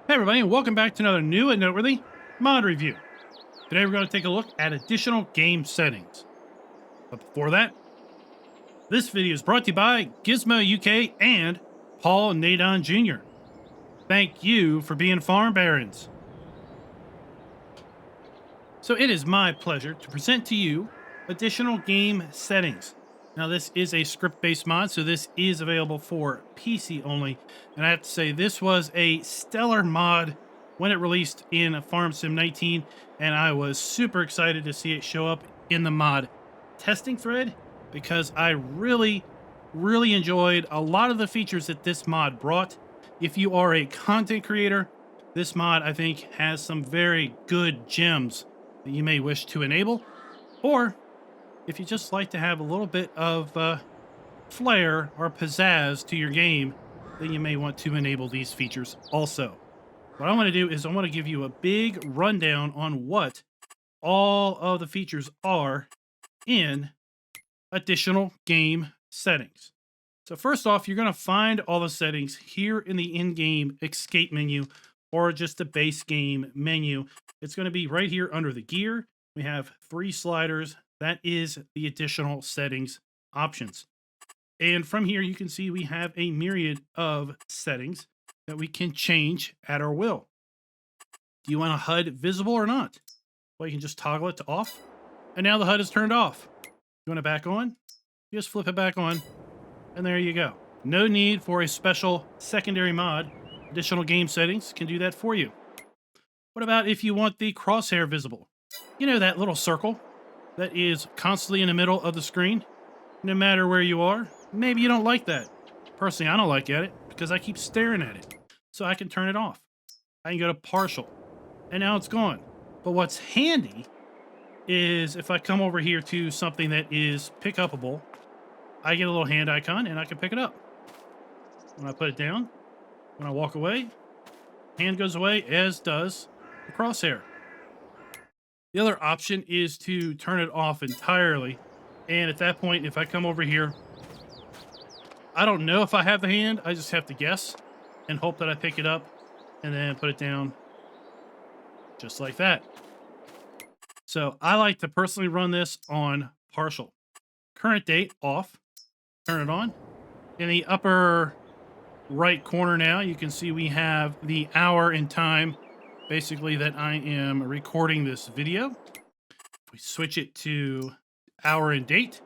Hey everybody, and welcome back to another new and noteworthy mod review. Today we're going to take a look at additional game settings. But before that, this video is brought to you by Gizmo UK and Paul Nadon Jr. Thank you for being farm barons. So it is my pleasure to present to you additional game settings. Now this is a script-based mod, so this is available for PC only. And I have to say, this was a stellar mod when it released in Farm Sim 19, and I was super excited to see it show up in the mod testing thread because I really enjoyed a lot of the features that this mod brought. If you are a content creator, this mod, I think, has some very good gems that you may wish to enable, or if you just like to have a little bit of flair or pizzazz to your game, then you may want to enable these features also. What I want to do is I want to give you a big rundown on what all of the features are in additional game settings. So first off, you're going to find all the settings here in the in-game escape menu or just the base game menu. It's going to be right here under the gear. We have 3 sliders. That is the additional settings options. And from here, you can see we have a myriad of settings that we can change at our will. Do you want a HUD visible or not? Well, you can just toggle it to off. And now the HUD is turned off. You want it back on? You just flip it back on. And there you go. No need for a special secondary mod. Additional game settings can do that for you. What about if you want the crosshair visible? You know, that little circle that is constantly in the middle of the screen, no matter where you are. Maybe you don't like that. Personally, I don't like it because I keep staring at it. So I can turn it off. I can go to partial, and now it's gone. But what's handy is if I come over here to something that is pick upable, I get a little hand icon and I can pick it up. When I put it down, when I walk away, hand goes away, as does the crosshair. The other option is to turn it off entirely. And at that point, if I come over here, I don't know if I have the hand. I just have to guess and hope that I pick it up and then put it down just like that. So I like to personally run this on partial. Current date off. Turn it on. In the upper right corner now, you can see we have the hour and time basically that I am recording this video. If we switch it to hour and date,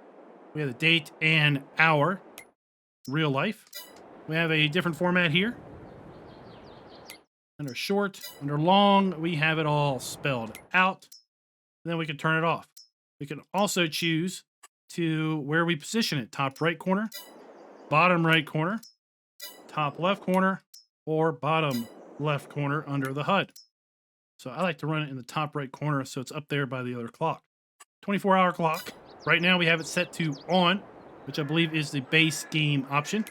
we have the date and hour, real life. We have a different format here. Under short, under long, we have it all spelled out. Then we can turn it off. We can also choose to where we position it. Top right corner, bottom right corner, top left corner, or bottom left corner under the HUD. So I like to run it in the top right corner so it's up there by the other clock. 24-hour clock. Right now we have it set to on, which I believe is the base game option.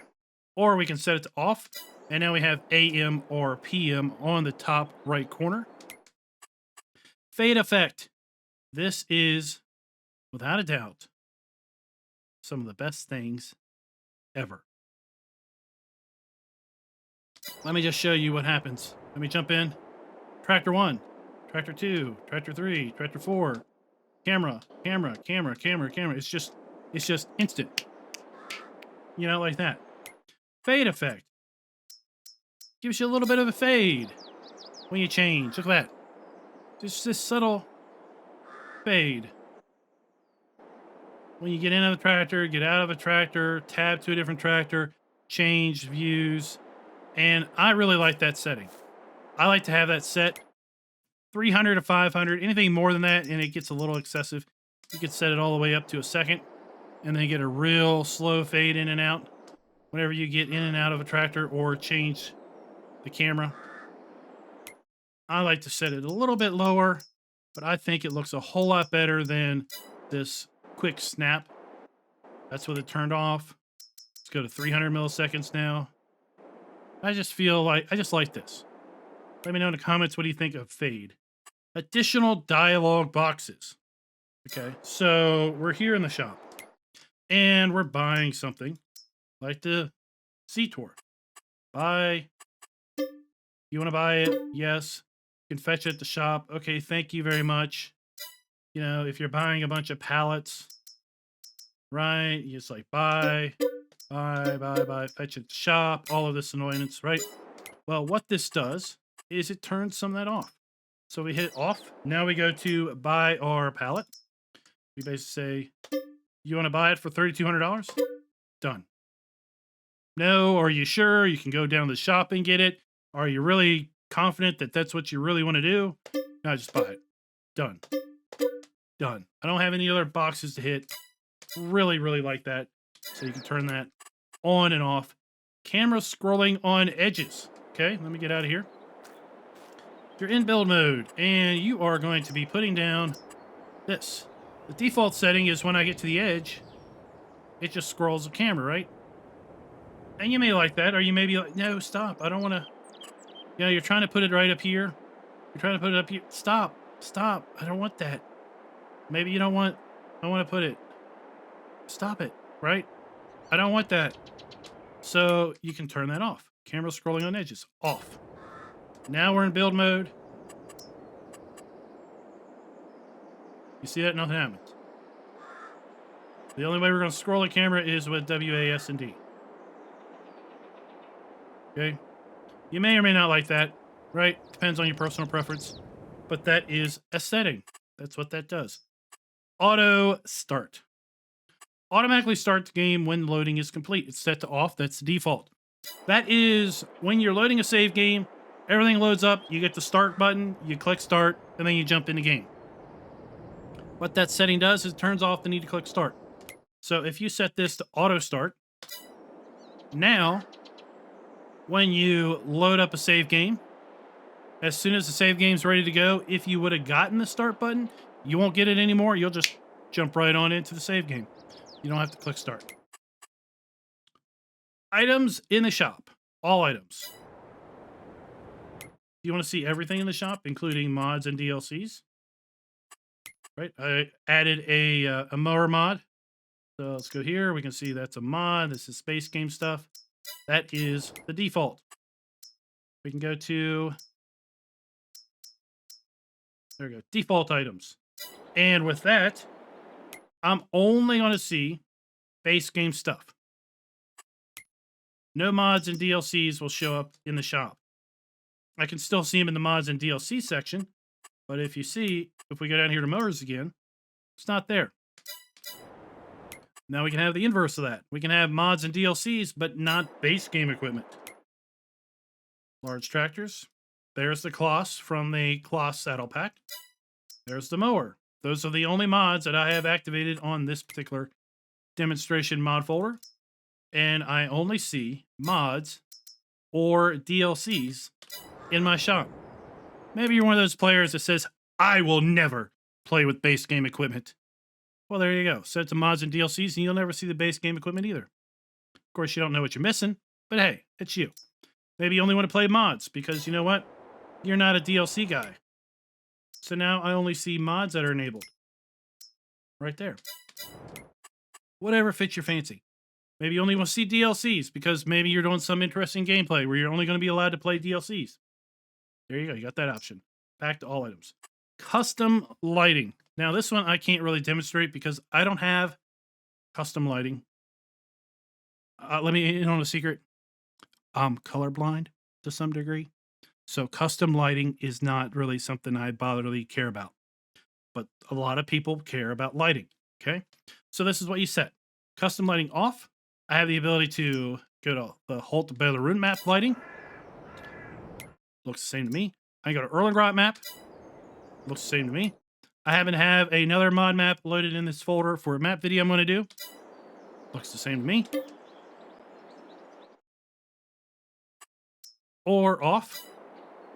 Or we can set it to off. And now we have AM or PM on the top right corner. Fade effect. This is, without a doubt, some of the best things ever. Let me just show you what happens. Let me jump in. Tractor 1, Tractor 2, Tractor 3, Tractor 4, camera. It's just instant. You know, like that. Fade effect. Gives you a little bit of a fade when you change. Look at that. Just this subtle fade. When you get into a tractor, get out of a tractor, tab to a different tractor, change views. And I really like that setting. I like to have that set 300 to 500. Anything more than that, and it gets a little excessive. You could set it all the way up to a second, and then get a real slow fade in and out whenever you get in and out of a tractor or change the camera. I like to set it a little bit lower, but I think it looks a whole lot better than this quick snap. That's with it turned off. Let's go to 300 milliseconds now. I just like this. Let me know in the comments, what do you think of fade? Additional dialog boxes. Okay, so we're here in the shop and we're buying something like the Z-Tour. Buy You want to buy it? Yes. You can fetch it at the shop. Okay, thank you very much. You know, if you're buying a bunch of pallets, right? You just like buy, fetch it at the shop, all of this annoyance, right? Well, what this does is it turns some of that off. So we hit off. Now we go to buy our pallet. We basically say, you want to buy it for $3,200? Done. No, are you sure? You can go down to the shop and get it. Are you really confident that that's what you really want to do? No, just buy it. Done. Done. I don't have any other boxes to hit. Really, really like that. So you can turn that on and off. Camera scrolling on edges. Okay, let me get out of here. You're in build mode, and you are going to be putting down this. The default setting is when I get to the edge, it just scrolls the camera, right? And you may like that, or you may be like, no, stop. I don't want to. You know, you're trying to put it right up here. You're trying to put it up here. Stop. Stop. I don't want that. Maybe you don't want. I want to put it. Stop it, right? I don't want that. So you can turn that off. Camera scrolling on edges, off. Now we're in build mode. You see that? Nothing happens. The only way we're going to scroll the camera is with WASD. Okay? You may or may not like that, right? Depends on your personal preference. But that is a setting. That's what that does. Auto start. Automatically start the game when loading is complete. It's set to off. That's the default. That is when you're loading a save game, everything loads up, you get the start button, you click start, and then you jump in the game. What that setting does is it turns off the need to click start. So if you set this to auto start, now when you load up a save game, as soon as the save game's ready to go, if you would have gotten the start button, you won't get it anymore. You'll just jump right on into the save game. You don't have to click start. Items in the shop. All items. You want to see everything in the shop, including mods and DLCs. Right? I added a mower mod. So let's go here. We can see that's a mod. This is space game stuff. That is the default. We can go to, there we go, default items. And with that, I'm only going to see base game stuff. No mods and DLCs will show up in the shop. I can still see them in the mods and DLC section, but if you see, if we go down here to mowers again, it's not there. Now we can have the inverse of that. We can have mods and DLCs, but not base game equipment. Large tractors. There's the Kloss from the Kloss saddle pack. There's the mower. Those are the only mods that I have activated on this particular demonstration mod folder. And I only see mods or DLCs in my shop. Maybe you're one of those players that says, I will never play with base game equipment. Well, there you go. Set to mods and DLCs, and you'll never see the base game equipment either. Of course, you don't know what you're missing, but hey, it's you. Maybe you only want to play mods because you know what? You're not a DLC guy. So now I only see mods that are enabled. Right there. Whatever fits your fancy. Maybe you only want to see DLCs because maybe you're doing some interesting gameplay where you're only going to be allowed to play DLCs. There you go. You got that option. Back to all items. Custom lighting. Now, this one I can't really demonstrate because I don't have custom lighting. Let me in on a secret. I'm colorblind to some degree. So custom lighting is not really something I bothersomely care about. But a lot of people care about lighting. Okay. So this is what you set. Custom lighting off. I have the ability to go to the Holt Belarun map lighting. Looks the same to me. I go to Erlengrot map. Looks the same to me. I happen to have another mod map loaded in this folder for a map video I'm going to do. Looks the same to me. Or off.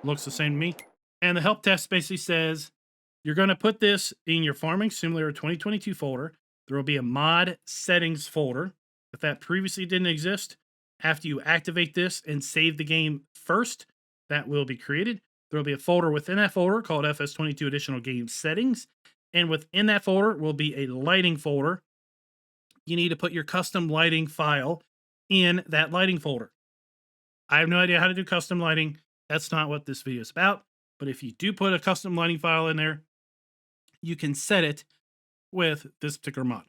Looks the same to me. And the help test basically says, you're going to put this in your Farming Simulator 2022 folder. There will be a mod settings folder. If that previously didn't exist, after you activate this and save the game first, that will be created. There will be a folder within that folder called FS22 Additional Game Settings. And within that folder will be a lighting folder. You need to put your custom lighting file in that lighting folder. I have no idea how to do custom lighting. That's not what this video is about. But if you do put a custom lighting file in there, you can set it with this particular mod.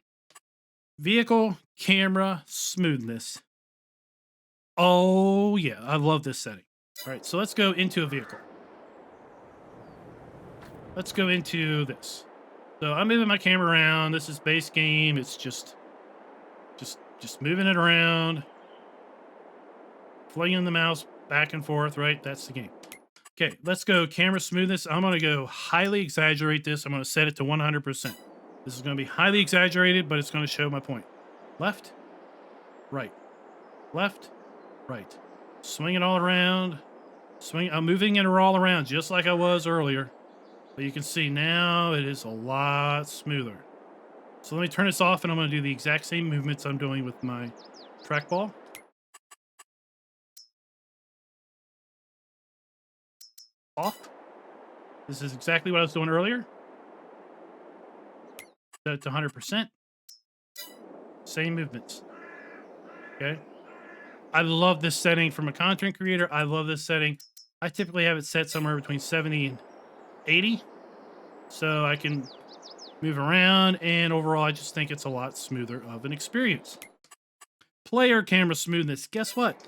Vehicle camera smoothness. Oh yeah, I love this setting. All right, so let's go into a vehicle. Let's go into this. So I'm moving my camera around. This is base game. It's just moving it around, flinging the mouse back and forth, right? That's the game. Okay, let's go camera smoothness. I'm going to go highly exaggerate this. I'm going to set it to 100%. This is going to be highly exaggerated, but it's going to show my point. Left, right, left, right. Swing it all around. I'm moving it all around just like I was earlier. But you can see now it is a lot smoother. So let me turn this off, and I'm going to do the exact same movements I'm doing with my trackball. Off. This is exactly what I was doing earlier. Set it to 100%. Same movements. Okay. I love this setting from a content creator. I love this setting. I typically have it set somewhere between 70 and 80. So I can move around, and overall, I just think it's a lot smoother of an experience. Player camera smoothness. Guess what?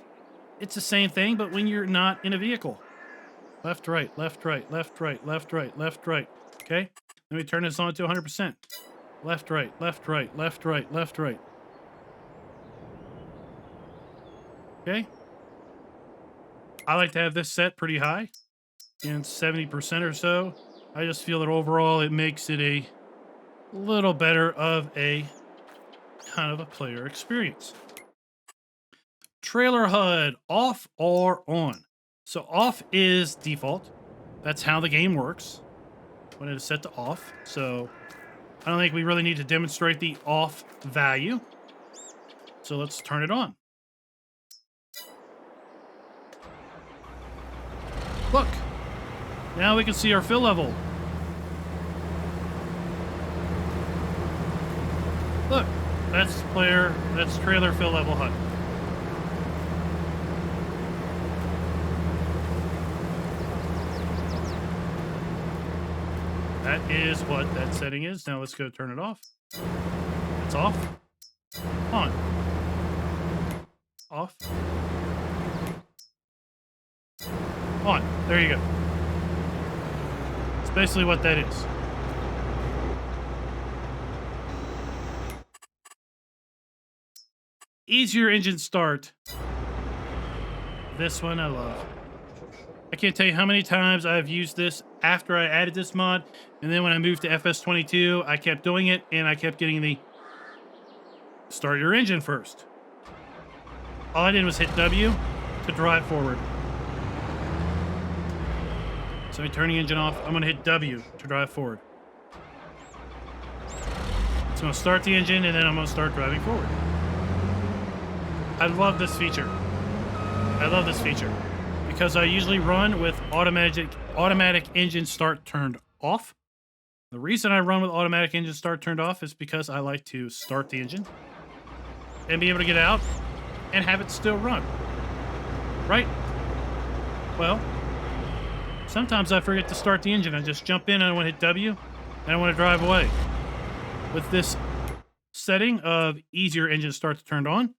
It's the same thing, but when you're not in a vehicle. Left, right, left, right, left, right, left, right, left, right. Okay? Let me turn this on to 100%. Left, right, left, right, left, right, left, right. Okay? I like to have this set pretty high, in 70% or so. I just feel that overall it makes it a little better of a kind of a player experience. Trailer HUD, off or on? So off is default. That's how the game works when it is set to off. So I don't think we really need to demonstrate the off value. So let's turn it on. Look, now we can see our fill level. Look, that's trailer fill level HUD. That is what that setting is. Now let's go turn it off. It's off. On. Off. On. There you go. It's basically what that is. Easier engine start. This one I love. I can't tell you how many times I've used this after I added this mod, and then when I moved to FS22, I kept doing it, and I kept getting the start your engine first. All I did was hit W to drive forward. So I'm turning the engine off. I'm going to hit W to drive forward. It's going to start the engine, and then I'm going to start driving forward. I love this feature. I love this feature because I usually run with automatic engine start turned off. The reason I run with automatic engine start turned off is because I like to start the engine and be able to get out and have it still run. Right? Well, sometimes I forget to start the engine. I just jump in and I want to hit W and I want to drive away. With this setting of easier engine start to turned on,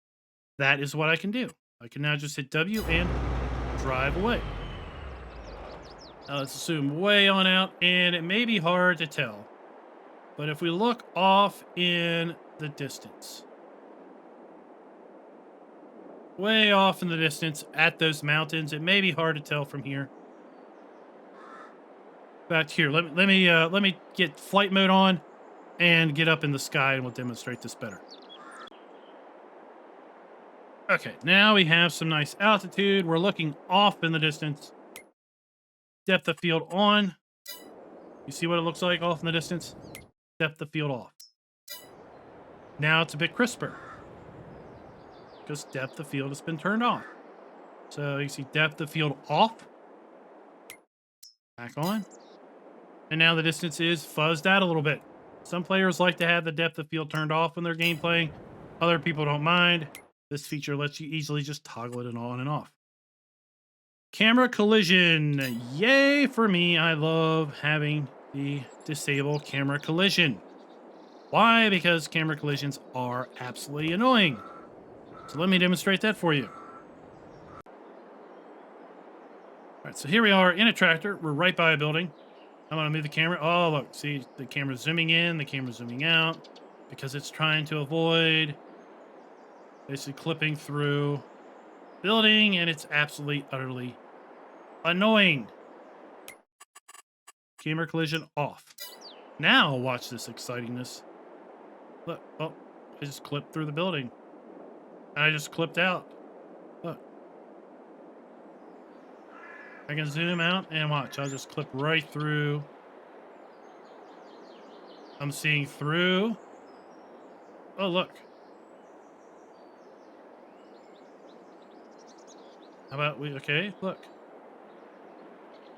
that is what I can do. I can now just hit W and drive away. Now let's zoom way on out, and it may be hard to tell, but if we look off in the distance, way off in the distance at those mountains, it may be hard to tell from here. Back here, let me get flight mode on and get up in the sky, and we'll demonstrate this better. Okay, now we have some nice altitude. We're looking off in the distance. Depth of field on. You see what it looks like off in the distance? Depth of field off. Now it's a bit crisper because depth of field has been turned off. So you see depth of field off. Back on. And now the distance is fuzzed out a little bit. Some players like to have the depth of field turned off when they're game playing. Other people don't mind. This feature lets you easily just toggle it on and off. Camera collision. Yay for me. I love having the disable camera collision. Why? Because camera collisions are absolutely annoying. So let me demonstrate that for you. All right, so here we are in a tractor. We're right by a building. I'm going to move the camera. Oh, look. See, the camera's zooming in, the camera's zooming out because it's trying to avoid basically clipping through building, and it's absolutely, utterly annoying. Camera collision off. Now watch this excitingness. Look, oh, I just clipped through the building. And I just clipped out. Look. I can zoom out and watch. I'll just clip right through. I'm seeing through. Oh, look. How about we, okay, look.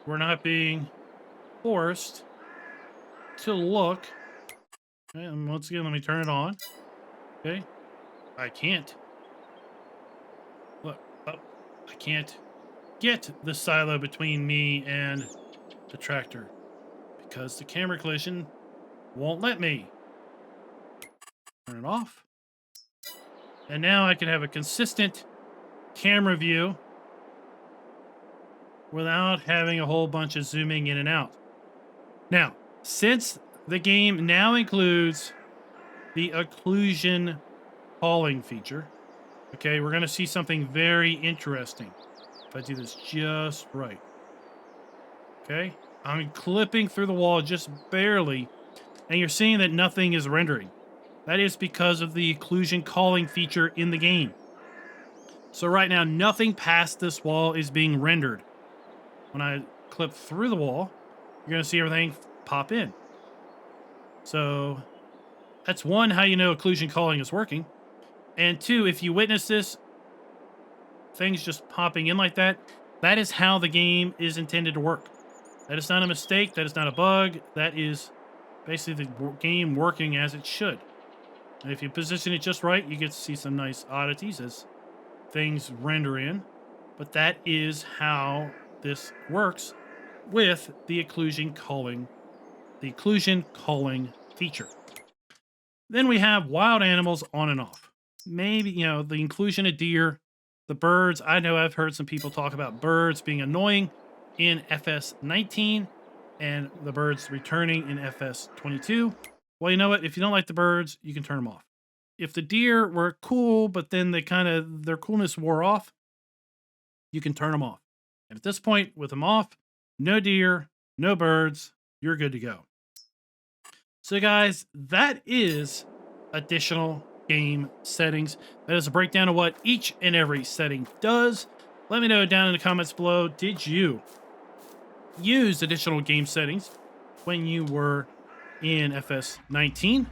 We're not being forced to look. Okay, and once again, let me turn it on. Okay. I can't. Look, oh, I can't get the silo between me and the tractor because the camera collision won't let me. Turn it off. And now I can have a consistent camera view without having a whole bunch of zooming in and out. Now, since the game now includes the occlusion calling feature, okay, we're going to see something very interesting if I do this just right. Okay, I'm clipping through the wall just barely, and you're seeing that nothing is rendering. That is because of the occlusion calling feature in the game. So right now, nothing past this wall is being rendered. When I clip through the wall, you're going to see everything pop in. So that's one, how you know occlusion calling is working. And two, if you witness this, things just popping in like that, that is how the game is intended to work. That is not a mistake. That is not a bug. That is basically the game working as it should. And if you position it just right, you get to see some nice oddities as things render in. But that is how this works with the occlusion calling feature. Then we have wild animals on and off. Maybe, you know, the inclusion of deer, the birds. I know I've heard some people talk about birds being annoying in FS19 and the birds returning in FS22. Well, you know what? If you don't like the birds, you can turn them off. If the deer were cool, but then their coolness wore off, you can turn them off. And at this point, with them off, no deer, no birds, you're good to go. So guys, that is additional game settings. That is a breakdown of what each and every setting does. Let me know down in the comments below, did you use additional game settings when you were in FS19?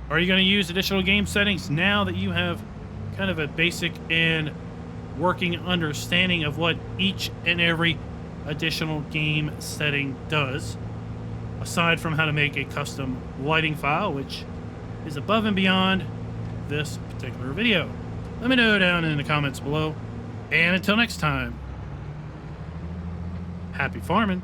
Are you going to use additional game settings now that you have kind of a basic and working understanding of what each and every additional game setting does, aside from how to make a custom lighting file, which is above and beyond this particular video? Let me know down in the comments below. And until next time, happy farming.